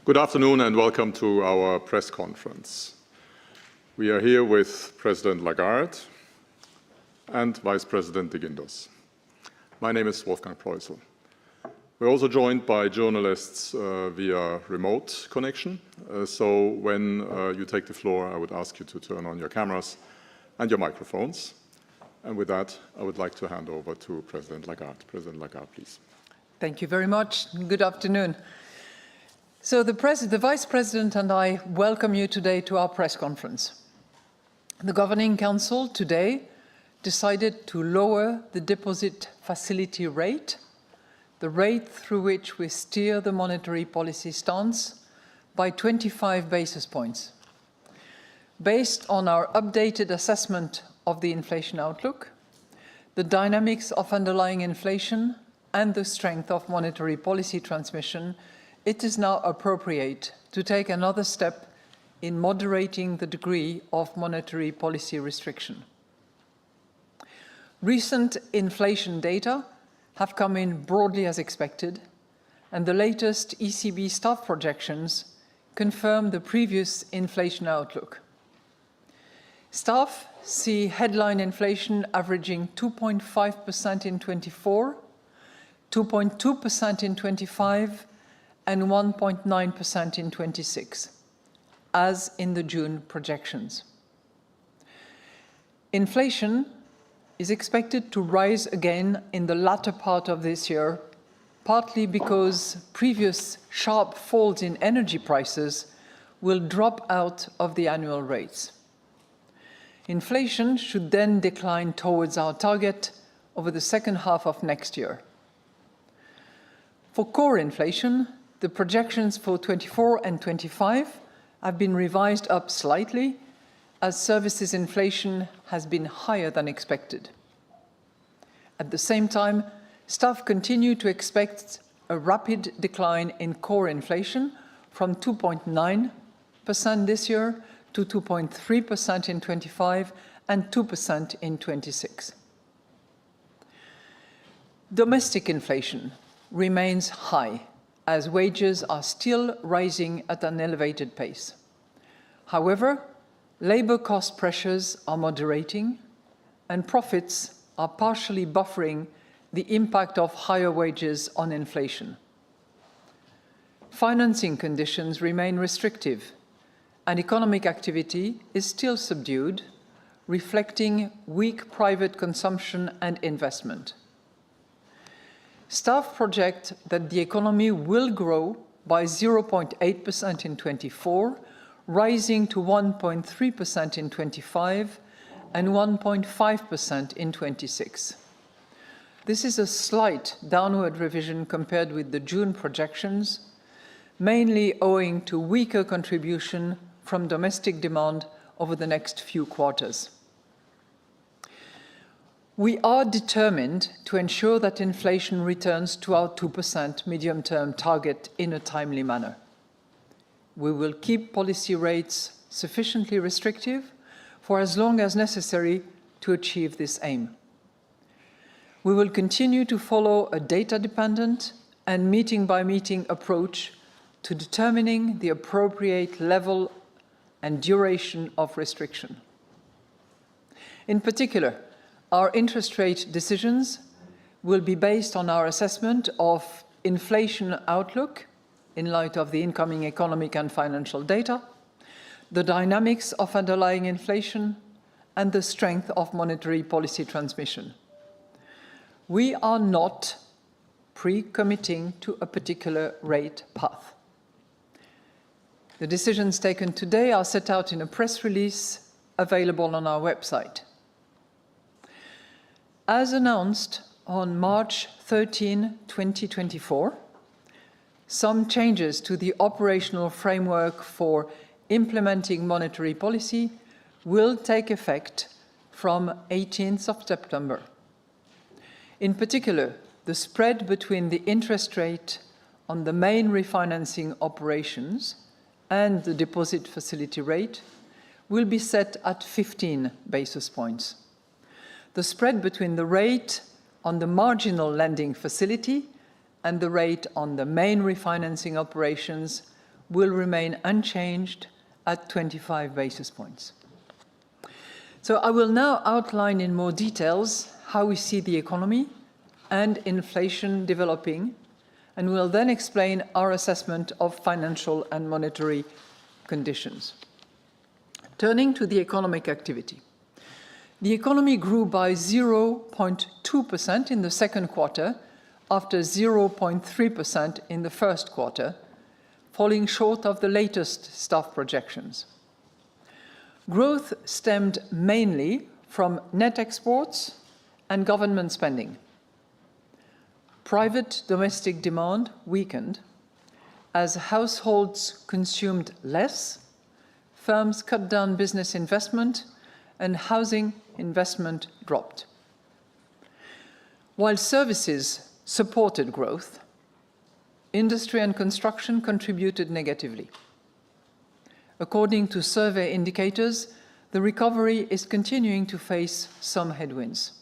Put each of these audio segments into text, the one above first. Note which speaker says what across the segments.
Speaker 1: Good afternoon and welcome to our press conference. We are here with President Lagarde and Vice President de Guindos. My name is Wolfgang Preußel. We're also joined by journalists via remote connection. So when you take the floor, I would ask you to turn on your cameras and your microphones. And with that, I would like to hand over to President Lagarde. President Lagarde, please.
Speaker 2: Thank you very much. Good afternoon. So the Vice President and I welcome you today to our press conference. The Governing Council today decided to lower the deposit facility rate, the rate through which we steer the monetary policy stance, by 25 basis points. Based on our updated assessment of the inflation outlook, the dynamics of underlying inflation, and the strength of monetary policy transmission, it is now appropriate to take another step in moderating the degree of monetary policy restriction. Recent inflation data have come in broadly as expected, and the latest ECB staff projections confirm the previous inflation outlook. Staff see headline inflation averaging 2.5% in 24, 2.2% in 25, and 1.9% in 26, as in the June projections. Inflation is expected to rise again in the latter part of this year, partly because previous sharp falls in energy prices will drop out of the annual rates. Inflation should then decline towards our target over the second half of next year. For core inflation, the projections for 24 and 25 have been revised up slightly as services inflation has been higher than expected. At the same time, staff continue to expect a rapid decline in core inflation from 2.9% this year to 2.3% in 25 and 2% in 26. Domestic inflation remains high as wages are still rising at an elevated pace. However, labor cost pressures are moderating and profits are partially buffering the impact of higher wages on inflation. Financing conditions remain restrictive and economic activity is still subdued, reflecting weak private consumption and investment. Staff project that the economy will grow by 0.8% in 24, rising to 1.3% in 25 and 1.5% in 26. This is a slight downward revision compared with the June projections, mainly owing to weaker contribution from domestic demand over the next few quarters. We are determined to ensure that inflation returns to our 2% medium-term target in a timely manner. We will keep policy rates sufficiently restrictive for as long as necessary to achieve this aim. We will continue to follow a data-dependent and meeting-by-meeting approach to determining the appropriate level and duration of restriction. In particular, our interest rate decisions will be based on our assessment of inflation outlook in light of the incoming economic and financial data, the dynamics of underlying inflation, and the strength of monetary policy transmission. We are not pre-committing to a particular rate path. The decisions taken today are set out in a press release available on our website. As announced on March 13, 2024, some changes to the operational framework for implementing monetary policy will take effect from 18th of September. In particular, the spread between the interest rate on the main refinancing operations and the deposit facility rate will be set at 15 basis points. The spread between the rate on the marginal lending facility and the rate on the main refinancing operations will remain unchanged at 25 basis points. So I will now outline in more details how we see the economy and inflation developing, and will then explain our assessment of financial and monetary conditions. Turning to the economic activity. The economy grew by 0.2% in the second quarter, after 0.3% in the first quarter, falling short of the latest staff projections. Growth stemmed mainly from net exports and government spending. Private domestic demand weakened as households consumed less, firms cut down business investment, and housing investment dropped. While services supported growth, industry and construction contributed negatively. According to survey indicators, the recovery is continuing to face some headwinds.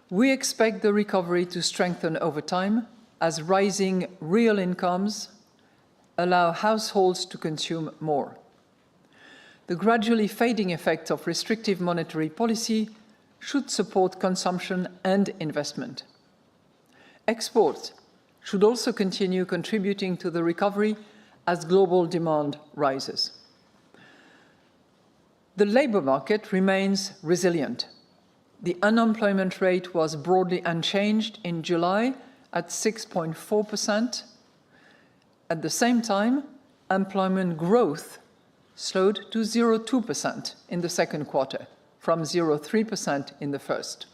Speaker 2: We expect the recovery to strengthen over time as rising real incomes allow households to consume more. The gradually fading effects of restrictive monetary policy should support consumption and investment. Exports should also continue contributing to the recovery as global demand rises. The labor market remains resilient. The unemployment rate was broadly unchanged in July at 6.4%. At the same time, employment growth slowed to 0.2% in the second quarter, from 0.3% in the first.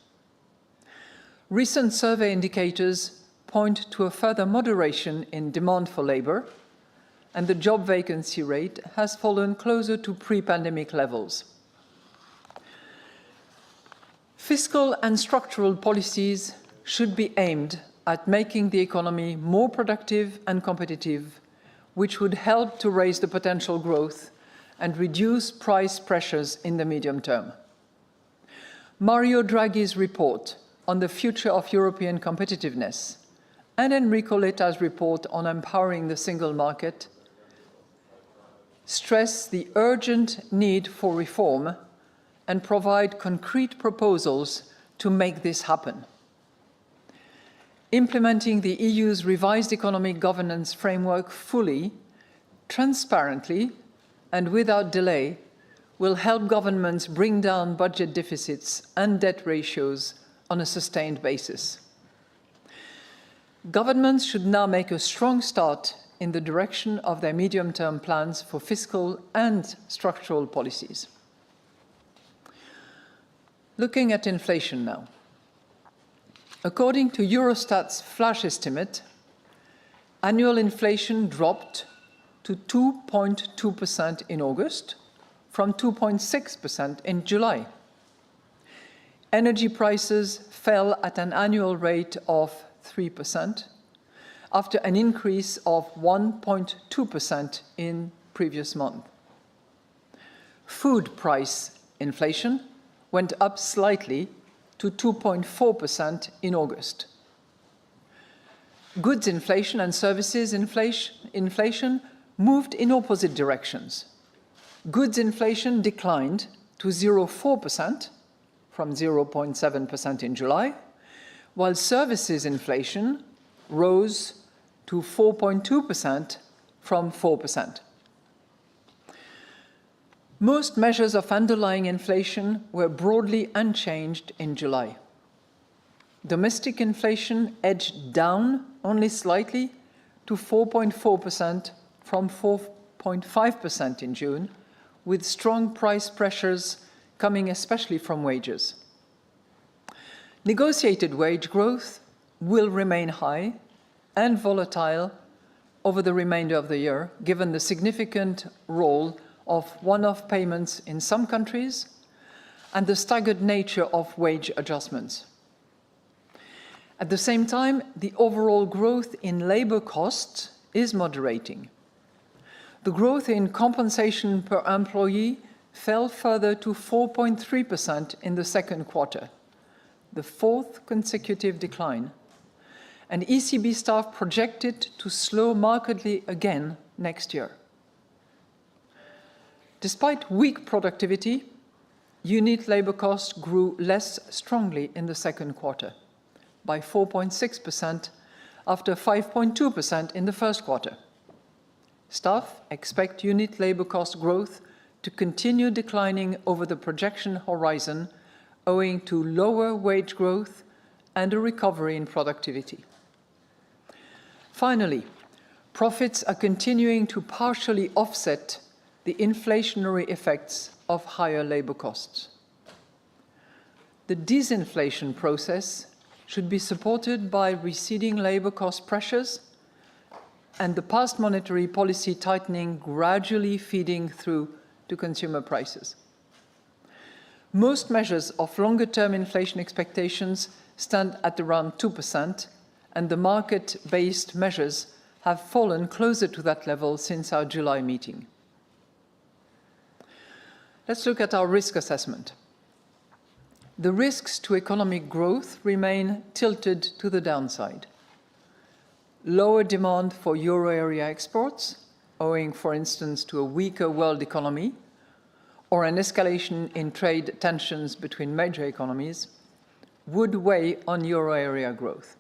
Speaker 2: Recent survey indicators point to a further moderation in demand for labor, and the job vacancy rate has fallen closer to pre-pandemic levels. Fiscal and structural policies should be aimed at making the economy more productive and competitive, which would help to raise the potential growth and reduce price pressures in the medium term. Mario Draghi's report on the future of European competitiveness and Enrico Letta's report on empowering the single market stress the urgent need for reform and provide concrete proposals to make this happen. Implementing the EU's revised economic governance framework fully, transparently, and without delay will help governments bring down budget deficits and debt ratios on a sustained basis. Governments should now make a strong start in the direction of their medium-term plans for fiscal and structural policies. Looking at inflation now. According to Eurostat's flash estimate, annual inflation dropped to 2.2% in August, from 2.6% in July. Energy prices fell at an annual rate of 3%, after an increase of 1.2% in previous month. Food price inflation went up slightly to 2.4% in August. Goods inflation and services inflation moved in opposite directions. Goods inflation declined to 0.4% from 0.7% in July, while services inflation rose to 4.2% from 4%. Most measures of underlying inflation were broadly unchanged in July. Domestic inflation edged down only slightly to 4.4% from 4.5% in June, with strong price pressures coming especially from wages. Negotiated wage growth will remain high and volatile over the remainder of the year, given the significant role of one-off payments in some countries and the staggered nature of wage adjustments. At the same time, the overall growth in labor costs is moderating. The growth in compensation per employee fell further to 4.3% in the second quarter, the fourth consecutive decline, and ECB staff project it to slow markedly again next year. Despite weak productivity, unit labour costs grew less strongly in the second quarter, by 4.6% after 5.2% in the first quarter. Staff expect unit labour cost growth to continue declining over the projection horizon, owing to lower wage growth and a recovery in productivity. Finally, profits are continuing to partially offset the inflationary effects of higher labour costs. The disinflation process should be supported by receding labour cost pressures and the past monetary policy tightening gradually feeding through to consumer prices. Most measures of longer-term inflation expectations stand at around 2%, and the market-based measures have fallen closer to that level since our July meeting. Let's look at our risk assessment. The risks to economic growth remain tilted to the downside. Lower demand for euro area exports, owing, for instance, to a weaker world economy, or an escalation in trade tensions between major economies, would weigh on euro area growth.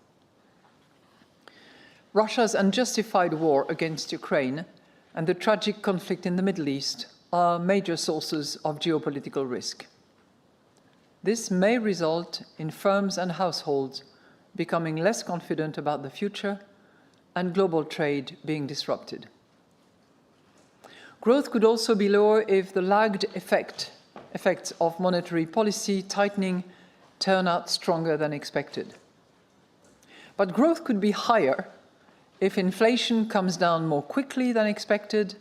Speaker 2: Russia's unjustified war against Ukraine and the tragic conflict in the Middle East are major sources of geopolitical risk. This may result in firms and households becoming less confident about the future and global trade being disrupted. Growth could also be lower if the lagged effects of monetary policy tightening turn out stronger than expected. But growth could be higher if inflation comes down more quickly than expected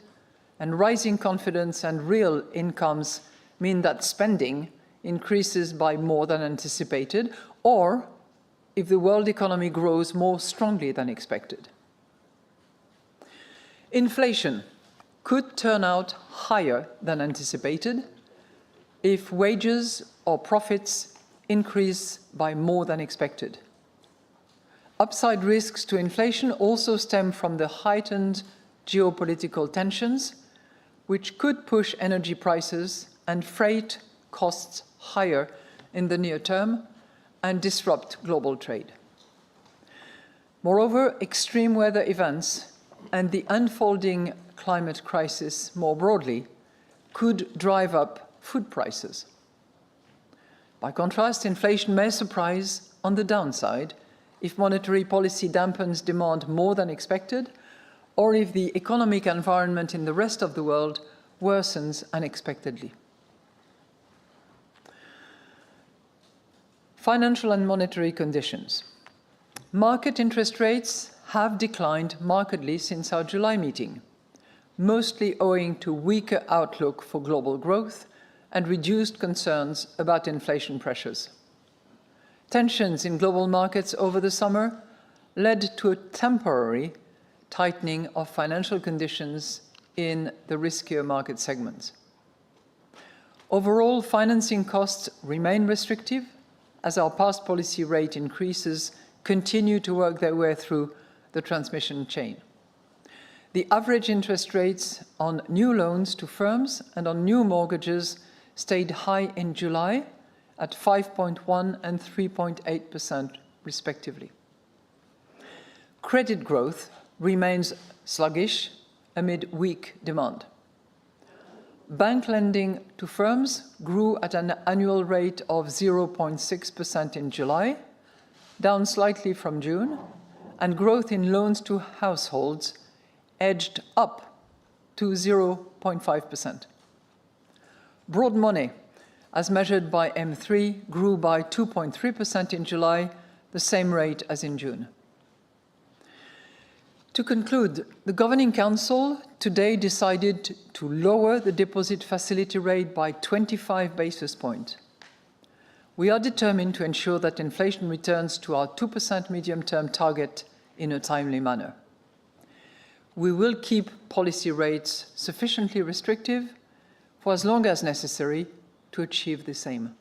Speaker 2: and rising confidence and real incomes mean that spending increases by more than anticipated, or if the world economy grows more strongly than expected. Inflation could turn out higher than anticipated if wages or profits increase by more than expected. Upside risks to inflation also stem from the heightened geopolitical tensions, which could push energy prices and freight costs higher in the near term and disrupt global trade. Moreover, extreme weather events and the unfolding climate crisis more broadly could drive up food prices. By contrast, inflation may surprise on the downside if monetary policy dampens demand more than expected, or if the economic environment in the rest of the world worsens unexpectedly. Financial and monetary conditions. Market interest rates have declined markedly since our July meeting, mostly owing to weaker outlook for global growth and reduced concerns about inflation pressures. Tensions in global markets over the summer led to a temporary tightening of financial conditions in the riskier market segments. Overall, financing costs remain restrictive as our past policy rate increases continue to work their way through the transmission chain. The average interest rates on new loans to firms and on new mortgages stayed high in July at 5.1% and 3.8% respectively. Credit growth remains sluggish amid weak demand. Bank lending to firms grew at an annual rate of 0.6% in July, down slightly from June, and growth in loans to households edged up to 0.5%. Broad money, as measured by M3, grew by 2.3% in July, the same rate as in June. To conclude, the Governing Council today decided to lower the deposit facility rate by 25 basis points. We are determined to ensure that inflation returns to our 2% medium-term target in a timely manner. We will keep policy rates sufficiently restrictive for as long as necessary to achieve the same.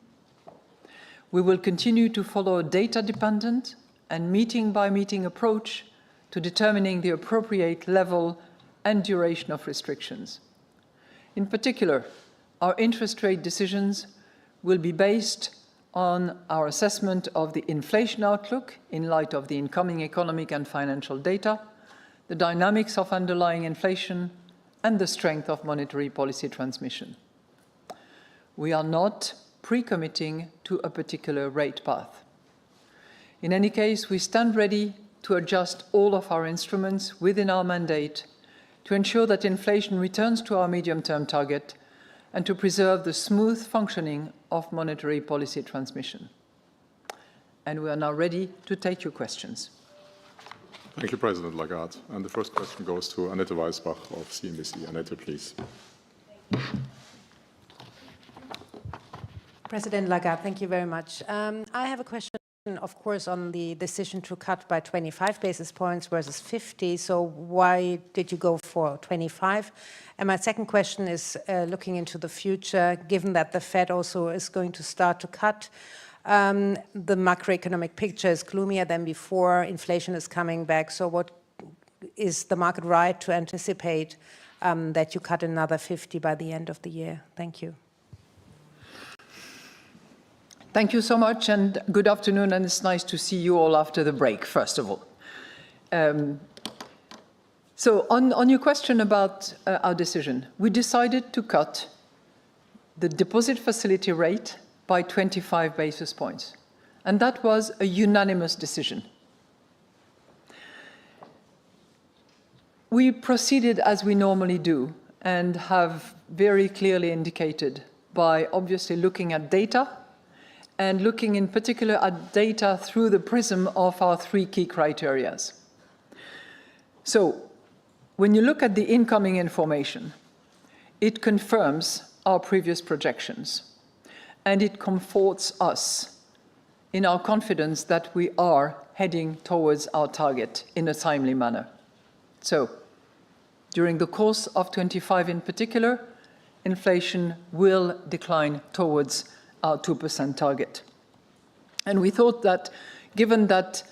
Speaker 2: We will continue to follow a data-dependent and meeting-by-meeting approach to determining the appropriate level and duration of restrictions. In particular, our interest rate decisions will be based on our assessment of the inflation outlook in light of the incoming economic and financial data, the dynamics of underlying inflation, and the strength of monetary policy transmission. We are not pre-committing to a particular rate path. In any case, we stand ready to adjust all of our instruments within our mandate to ensure that inflation returns to our medium-term target and to preserve the smooth functioning of monetary policy transmission. And we are now ready to take your questions.
Speaker 1: Thank you, President Lagarde. And the first question goes to Annette Weisbach of CNBC. Annette, please.
Speaker 3: President Lagarde, thank you very much. I have a question, of course, on the decision to cut by 25 basis points versus 50. So why did you go for 25? And my second question is looking into the future, given that the Fed also is going to start to cut. The macroeconomic picture is gloomier than before. Inflation is coming back. So what is the market right to anticipate that you cut another 50 by the end of the year? Thank you.
Speaker 2: Thank you so much, and good afternoon, and it's nice to see you all after the break, first of all. So on your question about our decision, we decided to cut the deposit facility rate by 25 basis points, and that was a unanimous decision. We proceeded as we normally do and have very clearly indicated by obviously looking at data and looking in particular at data through the prism of our three key criteria. So when you look at the incoming information, it confirms our previous projections, and it comforts us in our confidence that we are heading towards our target in a timely manner. So during the course of 25 in particular, inflation will decline towards our 2% target. And we thought that given that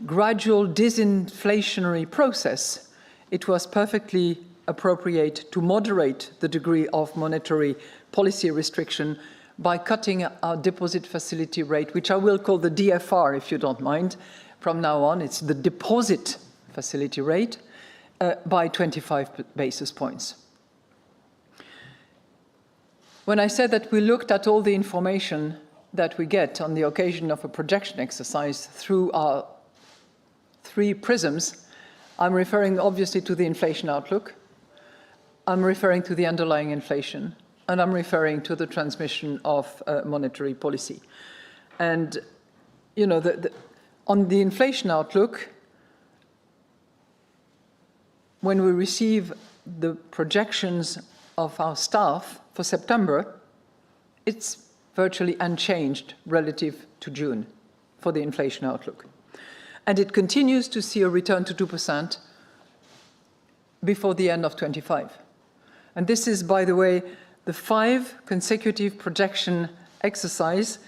Speaker 2: gradual disinflationary process, it was perfectly appropriate to moderate the degree of monetary policy restriction by cutting our deposit facility rate, which I will call the DFR, if you don't mind. From now on, it's the deposit facility rate, by 25 basis points. When I said that we looked at all the information that we get on the occasion of a projection exercise through our three prisms, I'm referring obviously to the inflation outlook, I'm referring to the underlying inflation, and I'm referring to the transmission of monetary policy. And, you know, on the inflation outlook, when we receive the projections of our staff for September, it's virtually unchanged relative to June for the inflation outlook. And it continues to see a return to 2% before the end of 25. And this is, by the way, the 5 consecutive projection exercise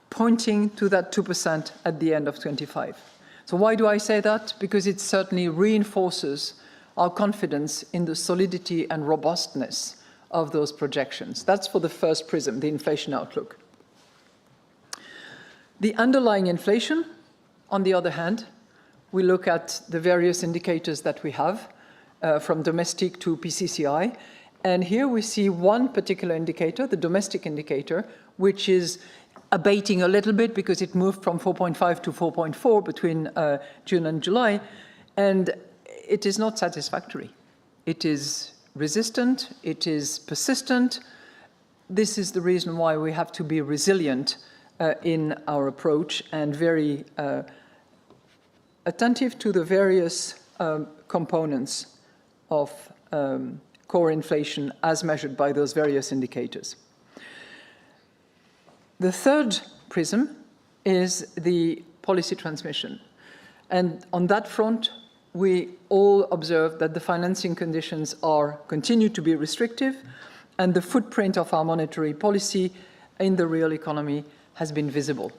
Speaker 2: pointing to that 2% at the end of 25. So why do I say that? Because it certainly reinforces our confidence in the solidity and robustness of those projections. That's for the first prism, the inflation outlook. The underlying inflation, on the other hand, we look at the various indicators that we have, from domestic to PCCI, and here we see one particular indicator, the domestic indicator, which is abating a little bit because it moved from 4.5 to 4.4 between June and July, and it is not satisfactory. It is resistant, it is persistent. This is the reason why we have to be resilient in our approach and very attentive to the various components of core inflation as measured by those various indicators. The third prism is the policy transmission. And on that front, we all observe that the financing conditions continue to be restrictive, and the footprint of our monetary policy in the real economy has been visible.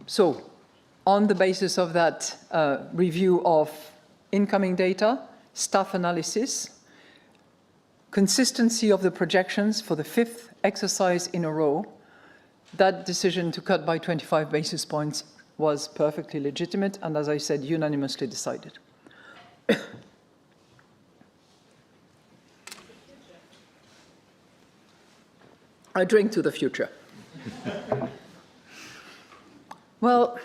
Speaker 2: So, on the basis of that review of incoming data, staff analysis, consistency of the projections for the 5th exercise in a row, that decision to cut by 25 basis points was perfectly legitimate and, as I said, unanimously decided. I drink to the future. Well,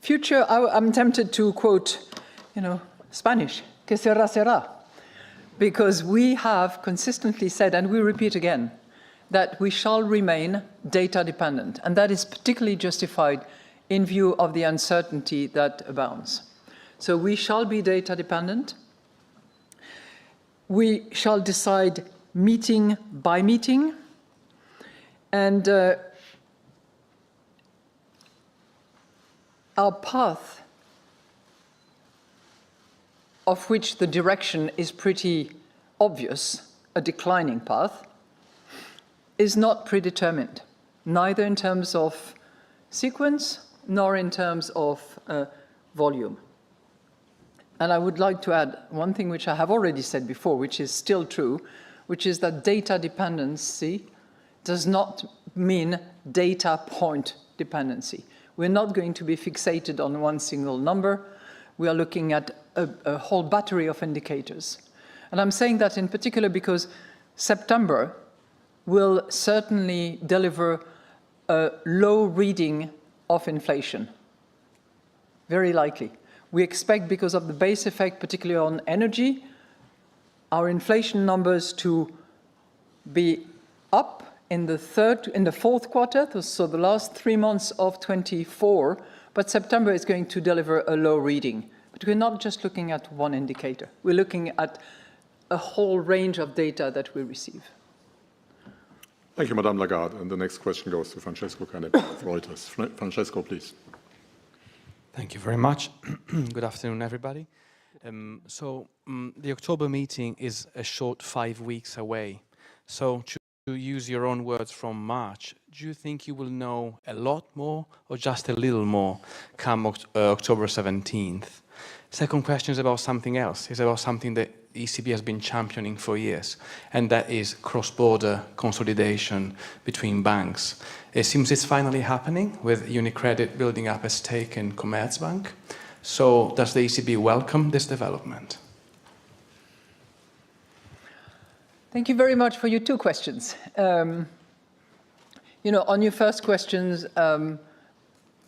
Speaker 2: future, I'm tempted to quote, Spanish, que será, será. Because we have consistently said, and we repeat again, that we shall remain data dependent. And that is particularly justified in view of the uncertainty that abounds. So we shall be data dependent. We shall decide meeting by meeting. And our path, of which the direction is pretty obvious, a declining path, is not predetermined, neither in terms of sequence nor in terms of volume. And I would like to add one thing which I have already said before, which is still true, which is that data dependency does not mean data point dependency. We're not going to be fixated on one single number. We are looking at a whole battery of indicators. And I'm saying that in particular because September will certainly deliver a low reading of inflation, very likely. We expect, because of the base effect, particularly on energy, our inflation numbers to be up in the fourth quarter, so the last 3 months of 24, but September is going to deliver a low reading. But we're not just looking at one indicator. We're looking at a whole range of data that we receive.
Speaker 1: Thank you, Madame Lagarde. And the next question goes to Francesco Canepa of Reuters. Francesco, please.
Speaker 4: Thank you very much. Good afternoon, everybody. The October meeting is a short 5 weeks away. So to use your own words from March, do you think you will know a lot more or just a little more come October 17th? Second question is about something else. It's about something that the ECB has been championing for years, and that is cross-border consolidation between banks. It seems it's finally happening with UniCredit building up a stake in Commerzbank. So does the ECB welcome this development?
Speaker 2: Thank you very much for your 2 questions. On your first questions,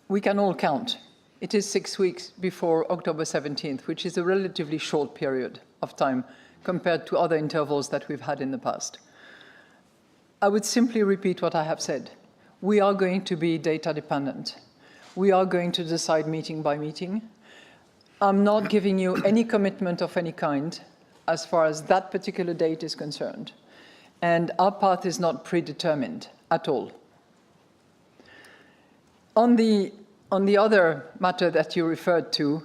Speaker 2: we can all count. It is 6 weeks before October 17th, which is a relatively short period of time compared to other intervals that we've had in the past. I would simply repeat what I have said. We are going to be data dependent. We are going to decide meeting by meeting. I'm not giving you any commitment of any kind as far as that particular date is concerned. And our path is not predetermined at all. On the other matter that you referred to,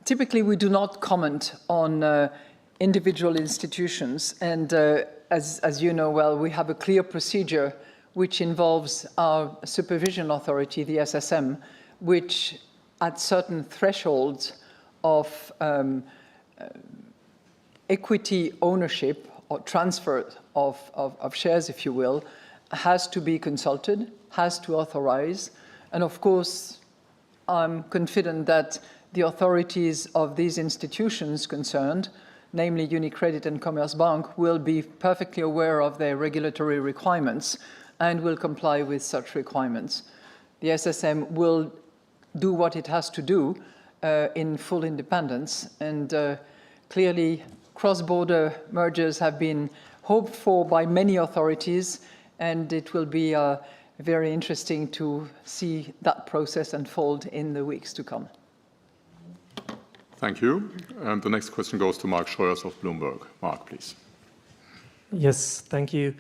Speaker 2: typically we do not comment on individual institutions. And as you know well, we have a clear procedure which involves our supervision authority, the SSM, which at certain thresholds of equity ownership or transfer of shares, if you will, has to be consulted, has to authorize. And of course, I'm confident that the authorities of these institutions concerned, namely UniCredit and Commerzbank, will be perfectly aware of their regulatory requirements and will comply with such requirements. The SSM will do what it has to do in full independence. And clearly, cross-border mergers have been hoped for by many authorities, and it will be very interesting to see that process unfold in the weeks to come.
Speaker 1: Thank you. And the next question goes to Mark Scheuers of Bloomberg. Mark, please.
Speaker 5: Yes, thank you.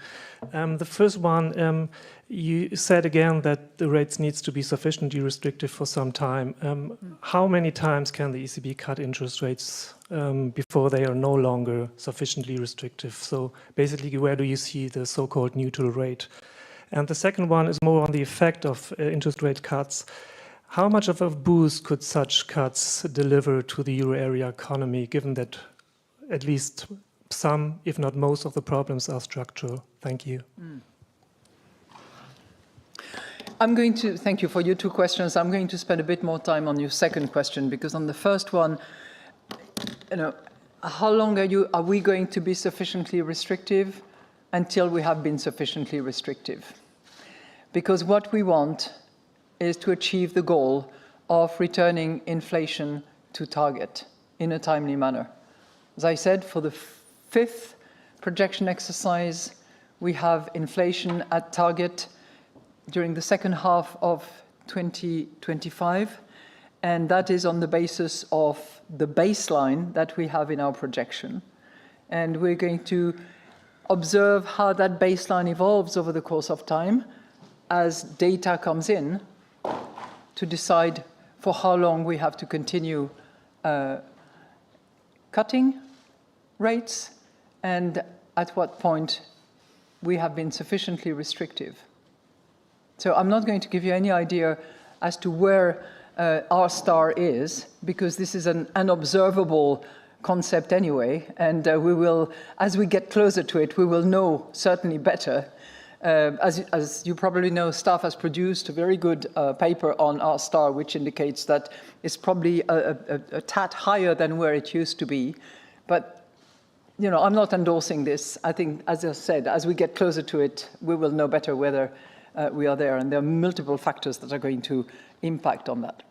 Speaker 5: The first one, you said again that the rates needs to be sufficiently restrictive for some time. How many times can the ECB cut interest rates before they are no longer sufficiently restrictive? So basically, where do you see the so-called neutral rate? And the second one is more on the effect of interest rate cuts. How much of a boost could such cuts deliver to the euro area economy, given that at least some, if not most, of the problems are structural? Thank you.
Speaker 2: I'm going to thank you for your two questions. I'm going to spend a bit more time on your second question, because on the first one, how long are we going to be sufficiently restrictive? Until we have been sufficiently restrictive. Because what we want is to achieve the goal of returning inflation to target in a timely manner. As I said, for the fifth projection exercise, we have inflation at target during the second half of 2025, and that is on the basis of the baseline that we have in our projection. And we're going to observe how that baseline evolves over the course of time as data comes in to decide for how long we have to continue cutting rates and at what point we have been sufficiently restrictive. So I'm not going to give you any idea as to where our star is, because this is an unobservable concept anyway, and we will, as we get closer to it, we will know certainly better. As you probably know, staff has produced a very good paper on our star, which indicates that it's probably a tad higher than where it used to be. But, I'm not endorsing this. I think, as I said, as we get closer to it, we will know better whether we are there. And there are multiple factors that are going to impact on that.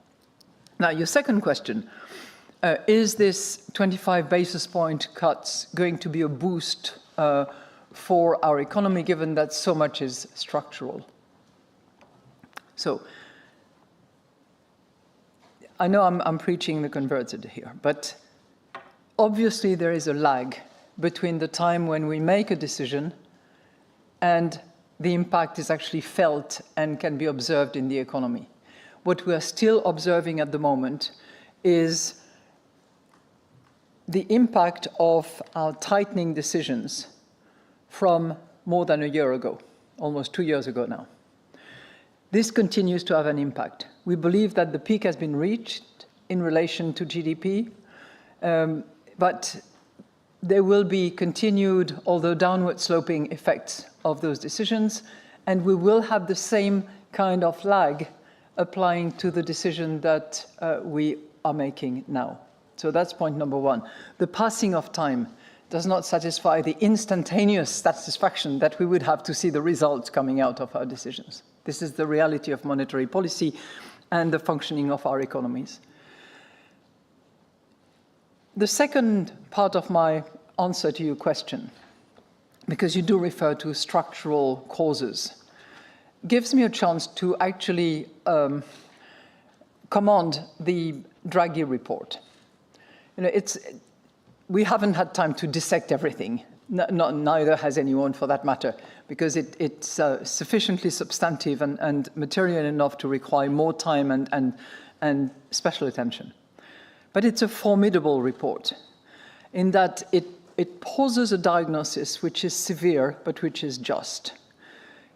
Speaker 2: Now, your second question, is this 25 basis point cuts going to be a boost for our economy, given that so much is structural? So I know I'm preaching the converted here, but obviously there is a lag between the time when we make a decision and the impact is actually felt and can be observed in the economy. What we are still observing at the moment is the impact of our tightening decisions from more than a year ago, almost 2 years ago now. This continues to have an impact. We believe that the peak has been reached in relation to GDP, but there will be continued, although downward sloping, effects of those decisions, and we will have the same kind of lag applying to the decision that we are making now. So that's point number one. The passing of time does not satisfy the instantaneous satisfaction that we would have to see the results coming out of our decisions. This is the reality of monetary policy and the functioning of our economies. The second part of my answer to your question, because you do refer to structural causes, gives me a chance to actually commend the Draghi report. We haven't had time to dissect everything, neither has anyone for that matter, because it's sufficiently substantive and material enough to require more time and special attention. But it's a formidable report in that it poses a diagnosis which is severe, but which is just,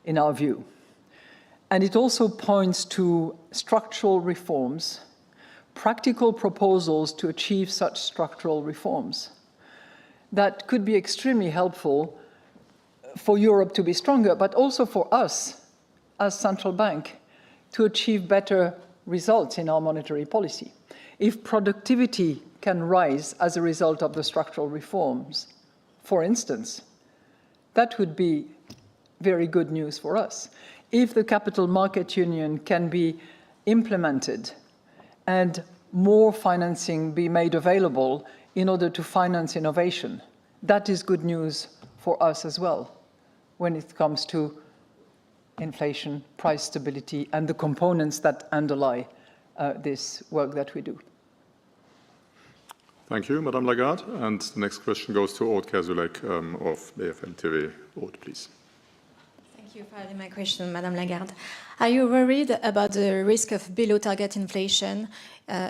Speaker 2: in our view. And it also points to structural reforms, practical proposals to achieve such structural reforms that could be extremely helpful for Europe to be stronger, but also for us as central bank to achieve better results in our monetary policy. If productivity can rise as a result of the structural reforms, for instance, that would be very good news for us. If the capital market union can be implemented and more financing be made available in order to finance innovation, that is good news for us as well when it comes to inflation, price stability, and the components that underlie this work that we do.
Speaker 1: Thank you, Madame Lagarde. And the next question goes to Aude Kersulek of BFM TV. Aude, please.
Speaker 3: Thank
Speaker 6: Thank you for having my question, Madame Lagarde. Are you worried about the risk of below target inflation?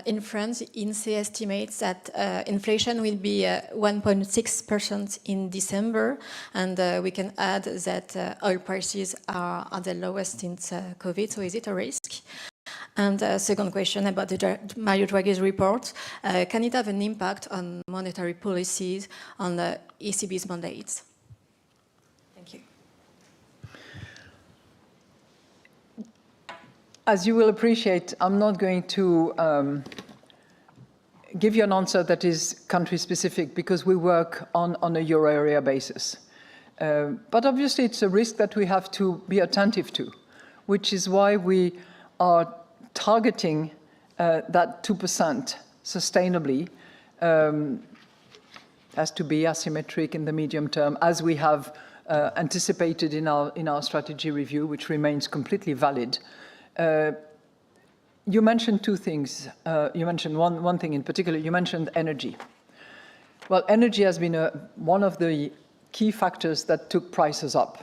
Speaker 6: In France, INSEE estimates that inflation will be 1.6% in December, and we can add that oil prices are at the lowest since COVID, so is it a risk? And second question about the Mario Draghi's report. Can it have an impact on monetary policies, on the ECB's mandates? Thank you.
Speaker 2: As you will appreciate, I'm not going to give you an answer that is country-specific because we work on a euro area basis. But obviously, it's a risk that we have to be attentive to, which is why we are targeting that 2% sustainably. Has to be asymmetric in the medium term, as we have anticipated in our strategy review, which remains completely valid. You mentioned two things. You mentioned one thing in particular. You mentioned energy. Well, energy has been one of the key factors that took prices up,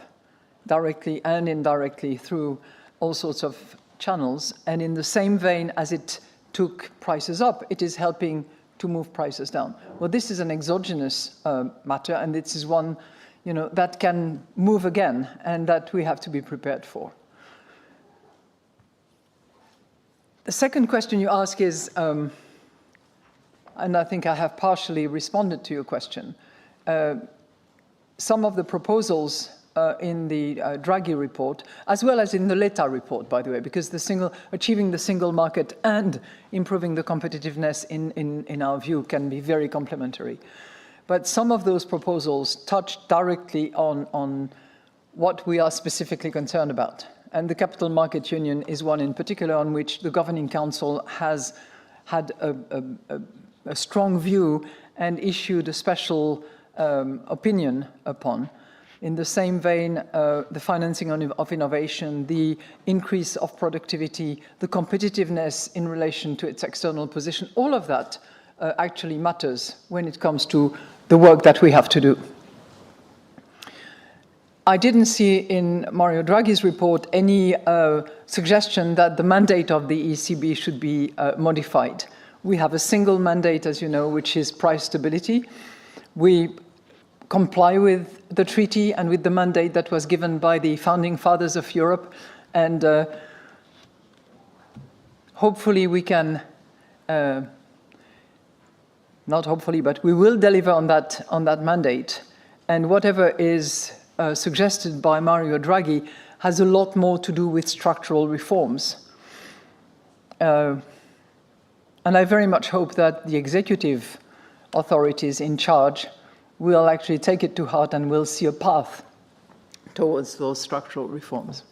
Speaker 2: directly and indirectly through all sorts of channels. And in the same vein as it took prices up, it is helping to move prices down. Well, this is an exogenous matter, and this is one, that can move again, and that we have to be prepared for. The second question you ask is, and I think I have partially responded to your question, some of the proposals in the Draghi report, as well as in the Letta report, by the way, because achieving the single market and improving the competitiveness in our view can be very complementary. But some of those proposals touch directly on what we are specifically concerned about. And the Capital Market Union is one in particular on which the Governing Council has had a strong view and issued a special opinion upon. In the same vein, the financing of innovation, the increase of productivity, the competitiveness in relation to its external position, all of that actually matters when it comes to the work that we have to do. I didn't see in Mario Draghi's report any suggestion that the mandate of the ECB should be modified. We have a single mandate, as you know, which is price stability. We comply with the treaty and with the mandate that was given by the founding fathers of Europe, and hopefully we can, not hopefully, but we will deliver on that mandate. And whatever is suggested by Mario Draghi has a lot more to do with structural reforms. And I very much hope that the executive authorities in charge will actually take it to heart and will see a path towards those structural reforms.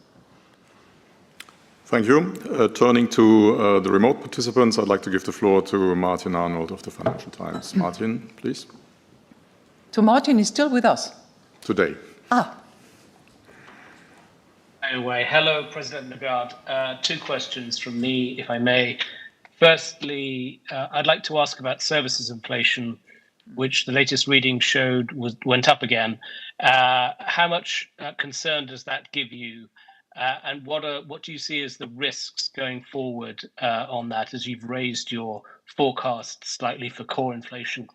Speaker 1: Thank you. Turning to the remote participants, I'd like to give the floor to Martin Arnold of the Financial Times. Martin, please.
Speaker 2: So Martin is still with us?
Speaker 1: Today.
Speaker 7: Anyway, hello, President Lagarde. Two questions from me, if I may. Firstly, I'd like to ask about services inflation, which the latest reading showed went up again. How much concern does that give you? And what do you see as the risks going forward on that, as you've raised your forecast slightly for core inflation?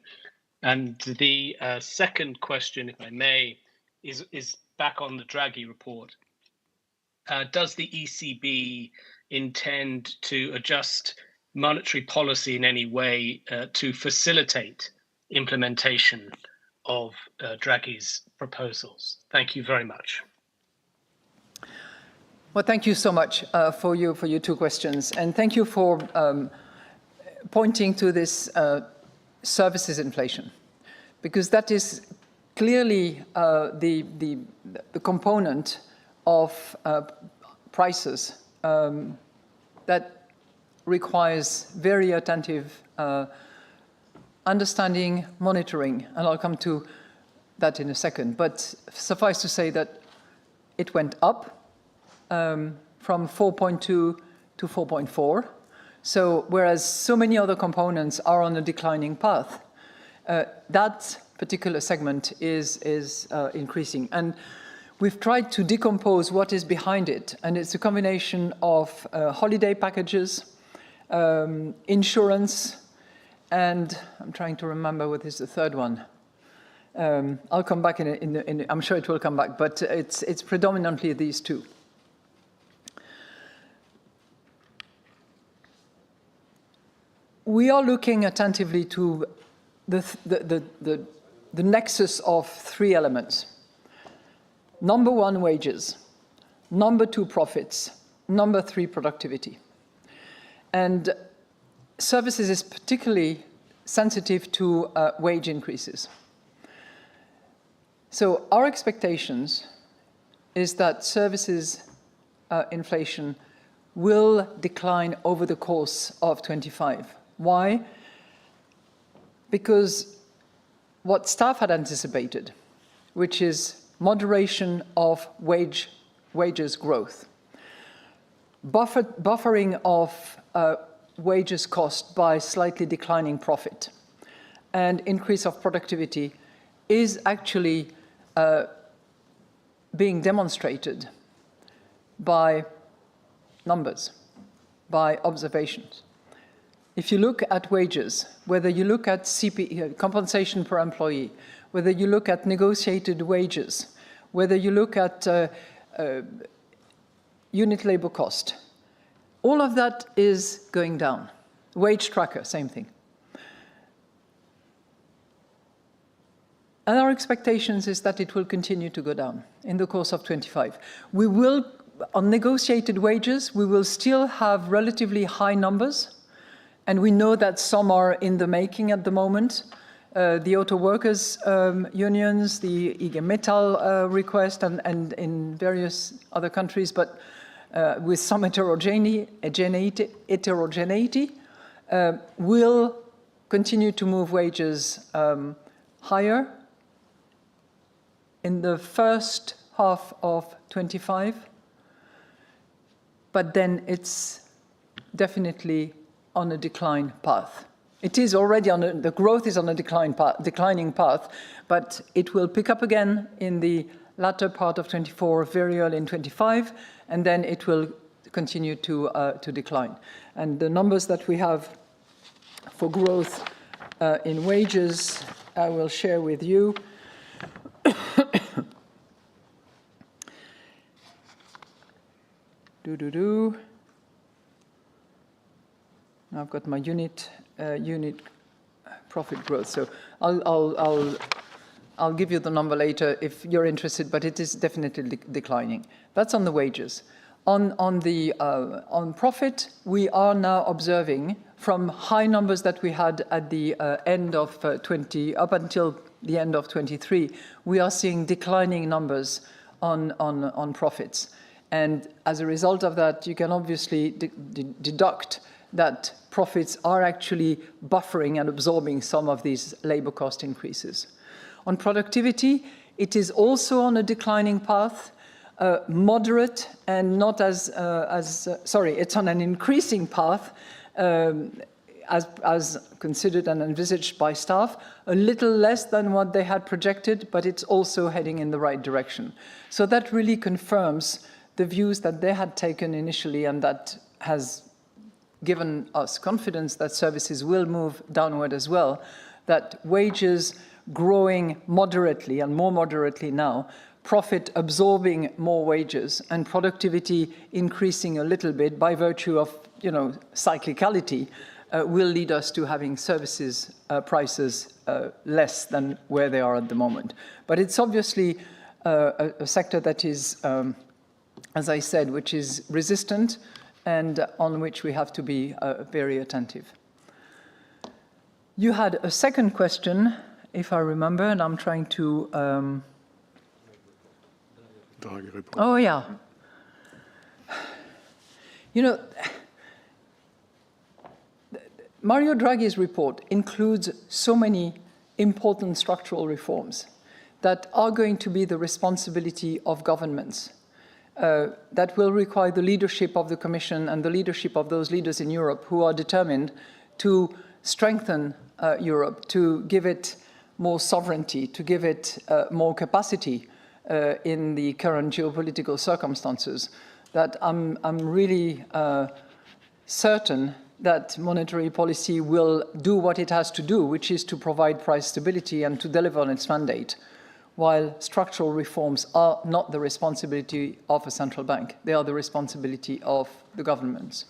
Speaker 7: And the second question, if I may, is back on the Draghi report. Does the ECB intend to adjust monetary policy in any way to facilitate implementation of Draghi's proposals? Thank you very much.
Speaker 2: Well, thank you so much for your two questions, and thank you for pointing to this services inflation, because that is clearly the component of prices that requires very attentive understanding, monitoring, and I'll come to that in a second. But suffice to say that it went up from 4.2 to 4.4. So whereas so many other components are on a declining path, that particular segment is increasing. And We've tried to decompose what is behind it, and it's a combination of holiday packages, insurance, and I'm trying to remember what is the third one. I'll come back I'm sure it will come back, but it's predominantly these two. We are looking attentively to the nexus of three elements. Number one, wages. Number two, profits. Number three, productivity. And services is particularly sensitive to wage increases. So our expectations is that services inflation will decline over the course of 25. Why? Because what staff had anticipated, which is moderation of wages growth, buffering of wages cost by slightly declining profit, and increase of productivity is actually being demonstrated by numbers, by observations. If you look at wages, whether you look at compensation per employee, whether you look at negotiated wages, whether you look at unit labor cost, all of that is going down. Wage tracker, same thing. And our expectations is that it will continue to go down in the course of 25. We will, on negotiated wages, we will still have relatively high numbers. And we know that some are in the making at the moment. The auto workers unions, the IG Metall request, and in various other countries, but with some heterogeneity, will continue to move wages higher in the first half of 25, but then it's definitely on a decline path. It is already the growth is on a declining path, but it will pick up again in the latter part of 24, very early in 25, and then it will continue to decline. And the numbers that we have for growth in wages, I will share with you. I've got my unit profit growth. So I'll give you the number later if you're interested, but it is definitely declining. That's on the wages. On profit, we are now observing from high numbers that we had at the end of 20 up until the end of 23, we are seeing declining numbers on profits. And as a result of that, you can obviously deduct that profits are actually buffering and absorbing some of these labor cost increases. On productivity, it is also on a declining path, moderate and not it's on an increasing path as considered and envisaged by staff, a little less than what they had projected, but it's also heading in the right direction. So that really confirms the views that they had taken initially, and that has given us confidence that services will move downward as well, that wages growing moderately and more moderately now, profit absorbing more wages, and productivity increasing a little bit by virtue of, cyclicality, will lead us to having services prices less than where they are at the moment. But it's obviously a sector that is, as I said, which is resistant and on which we have to be very attentive. You had a second question, if I remember, and I'm trying to... Oh, yeah. Mario Draghi's report includes so many important structural reforms that are going to be the responsibility of governments, that will require the leadership of the Commission and the leadership of those leaders in Europe who are determined to strengthen Europe, to give it more sovereignty, to give it more capacity in the current geopolitical circumstances, that I'm really certain that monetary policy will do what it has to do, which is to provide price stability and to deliver on its mandate, while structural reforms are not the responsibility of a central bank. They are the responsibility of the governments.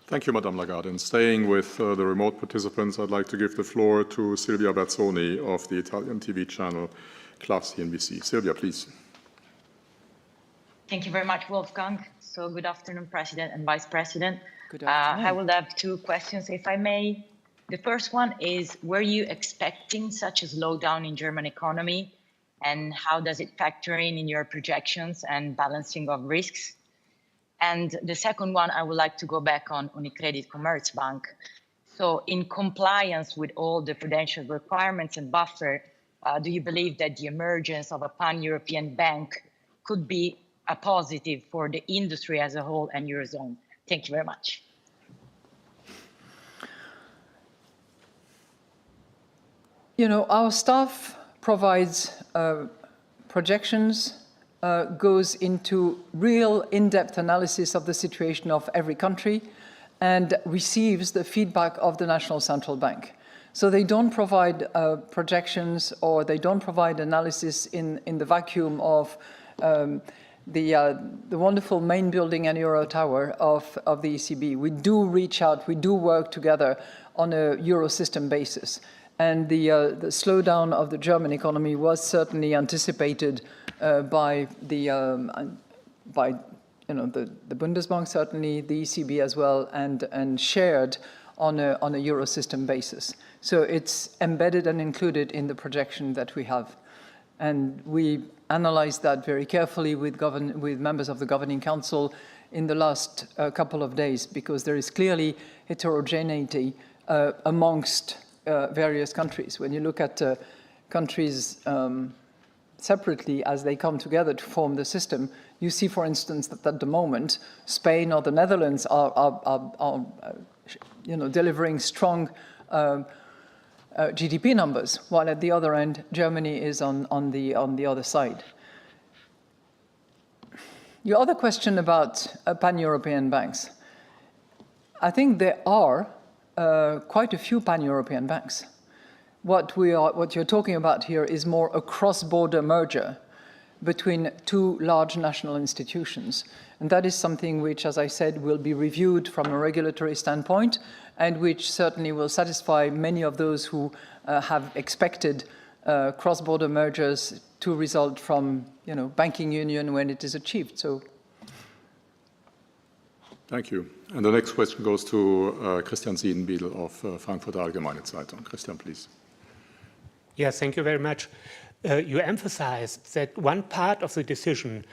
Speaker 1: Thank you, Madame Lagarde. And staying with the remote participants, I'd like to give the floor to Silvia Berzoni of the Italian TV channel Class CNBC. Silvia, please.
Speaker 8: Thank you very much, Wolfgang. So good afternoon, President and Vice President.
Speaker 2: Good afternoon.
Speaker 8: I will have two questions, if I may. The first one is, were you expecting such a slowdown in German economy? And how does it factor in your projections and balancing of risks? And the second one, I would like to go back on Unicredit Commerzbank. So in compliance with all the prudential requirements and buffer, do you believe that the emergence of a pan-European bank could be a positive for the industry as a whole and Eurozone? Thank you very much.
Speaker 2: You know, our staff provides projections, goes into real in-depth analysis of the situation of every country, and receives the feedback of the National Central Bank. So they don't provide projections, or they don't provide analysis in the vacuum of the wonderful main building and Euro Tower of the ECB. We do reach out, we do work together on a Eurosystem basis. And the slowdown of the German economy was certainly anticipated by the Bundesbank, certainly the ECB as well, and shared on a Eurosystem basis. So it's embedded and included in the projection that we have. And we analyzed that very carefully with members of the Governing Council in the last couple of days, because there is clearly heterogeneity amongst various countries. When you look at countries separately as they come together to form the system, you see, for instance, that at the moment, Spain or the Netherlands are delivering strong GDP numbers, while at the other end, Germany is on the other side. Your other question about pan-European banks. I think there are quite a few pan-European banks. What you're talking about here is more a cross-border merger between two large national institutions. And that is something which, as I said, will be reviewed from a regulatory standpoint, and which certainly will satisfy many of those who have expected cross-border mergers to result from, banking union when it is achieved. So.
Speaker 1: Thank you. And the next question goes to Christian Siedenbiedel of Frankfurter Allgemeine Zeitung. Christian, please.
Speaker 9: Yes, thank you very much. You emphasized that one part of the decision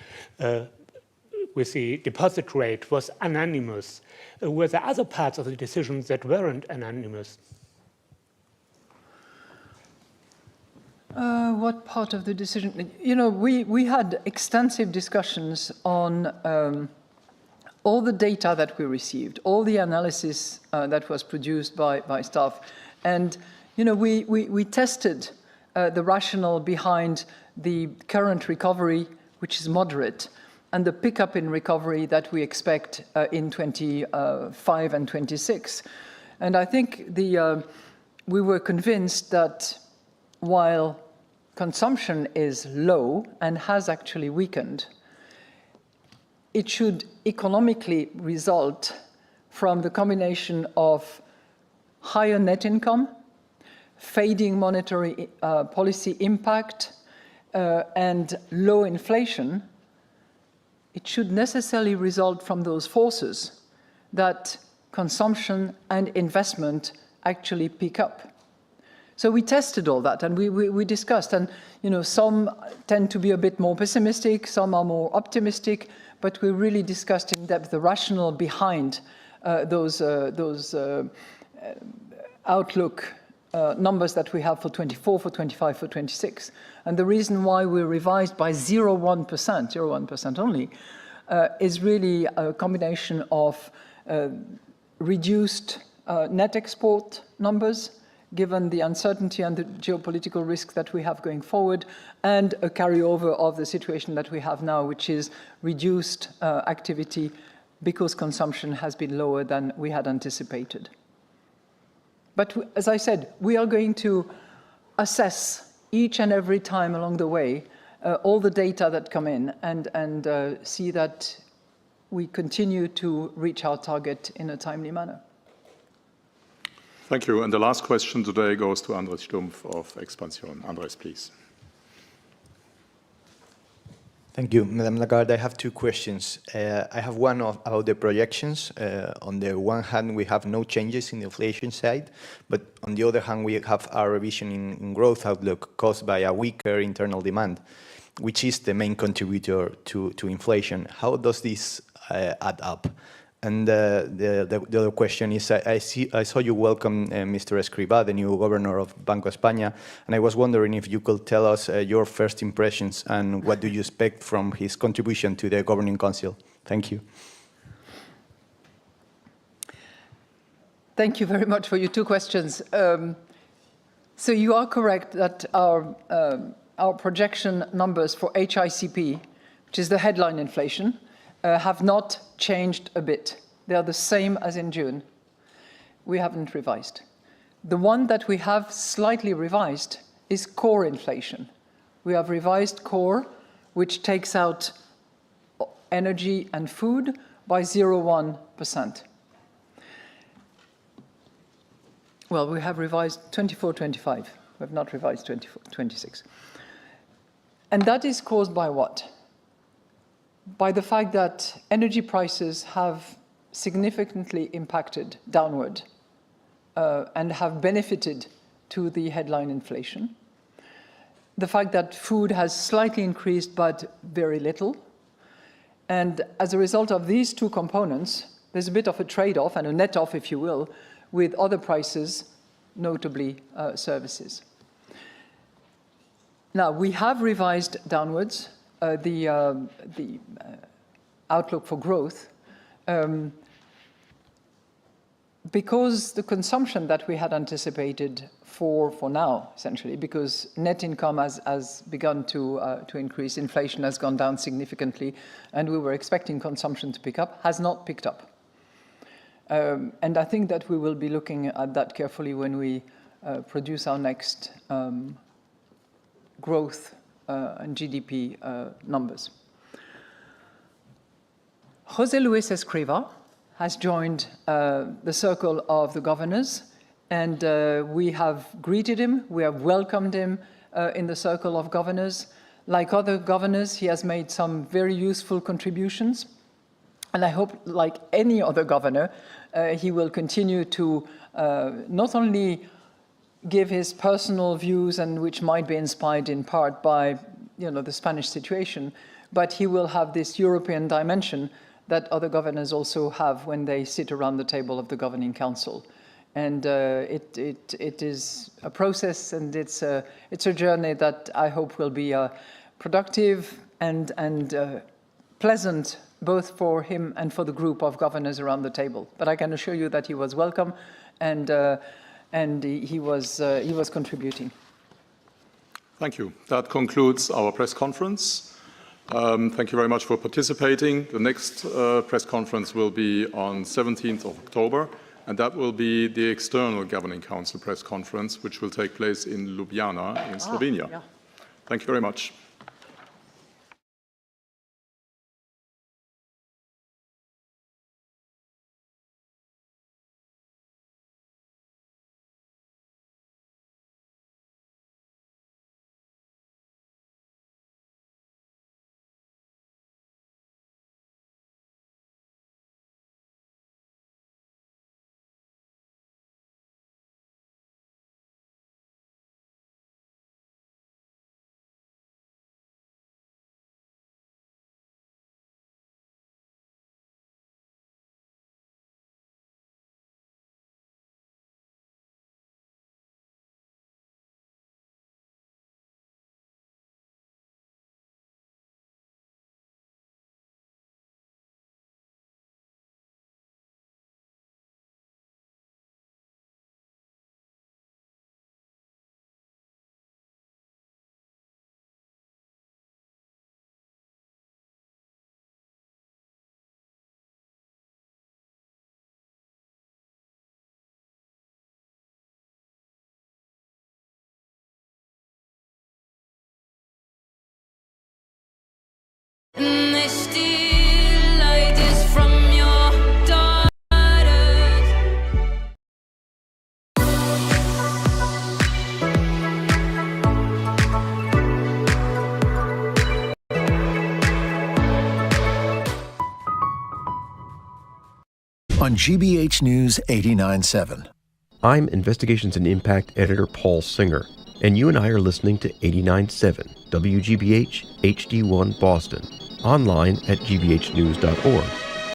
Speaker 9: with the deposit rate was anonymous. Were there other parts of the decision that weren't anonymous?
Speaker 2: What part of the decision? We had extensive discussions on all the data that we received, all the analysis that was produced by staff. And, we tested the rationale behind the current recovery, which is moderate, and the pickup in recovery that we expect in 25 and 26. And I think we were convinced that while consumption is low and has actually weakened, it should economically result from the combination of higher net income, fading monetary policy impact, and low inflation. It should necessarily result from those forces that consumption and investment actually pick up. So we tested all that, and we discussed, and some tend to be a bit more pessimistic, some are more optimistic, but we really discussed in depth the rationale behind those outlook numbers that we have for 24, for 25, for 26. And the reason why we revised by 0.1% only, is really a combination of reduced net export numbers, given the uncertainty and the geopolitical risk that we have going forward, and a carryover of the situation that we have now, which is reduced activity because consumption has been lower than we had anticipated. But as I said, we are going to assess each and every time along the way all the data that come in and see that we continue to reach our target in a timely manner.
Speaker 1: Thank you. And the last question today goes to Andres Stumpf of Expansion. Andres, please.
Speaker 10: Thank you, Madame Lagarde. I have two questions. I have one about the projections. On the one hand, we have no changes in the inflation side, but on the other hand, we have our revision in growth outlook caused by a weaker internal demand, which is the main contributor to inflation. How does this add up? And the other question is, I saw you welcome Mr. Escrivá, the new governor of Banco España, and I was wondering if you could tell us your first impressions and what do you expect from his contribution to the Governing Council. Thank you.
Speaker 2: Thank you very much for your two questions. So you are correct that our projection numbers for HICP, which is the headline inflation, have not changed a bit. They are the same as in June. We haven't revised. The one that we have slightly revised is core inflation. We have revised core, which takes out energy and food by 0.1%. Well, we have revised 24-25. We have not revised 24-26. And that is caused by what? By the fact that energy prices have significantly impacted downward and have benefited to the headline inflation. The fact that food has slightly increased but very little. And as a result of these two components, there's a bit of a trade-off and a net-off, if you will, with other prices, notably services. Now, we have revised downwards the outlook for growth because the consumption that we had anticipated for now, essentially, because net income has begun to increase, inflation has gone down significantly, and we were expecting consumption to pick up, has not picked up. And I think that we will be looking at that carefully when we produce our next growth and GDP numbers. José Luis Escrivá has joined the circle of the governors, and we have greeted him, we have welcomed him in the circle of governors. Like other governors, he has made some very useful contributions, and I hope, like any other governor, he will continue to not only give his personal views, and which might be inspired in part by, the Spanish situation, but he will have this European dimension that other governors also have when they sit around the table of the Governing Council. And it is a process, and it's a journey that I hope will be productive and pleasant, both for him and for the group of governors around the table. But I can assure you that he was welcome, and he was contributing.
Speaker 1: Thank you. That concludes our press conference. Thank you very much for participating. The next press conference will be on 17th of October, and that will be the External Governing Council press conference, which will take place in Ljubljana in Slovenia. Yeah. Thank you very much.
Speaker 11: on GBH News 89.7.
Speaker 12: I'm Investigations and Impact Editor Paul Singer, and you and I are listening to 89.7 WGBH HD1 Boston, online at gbhnews.org.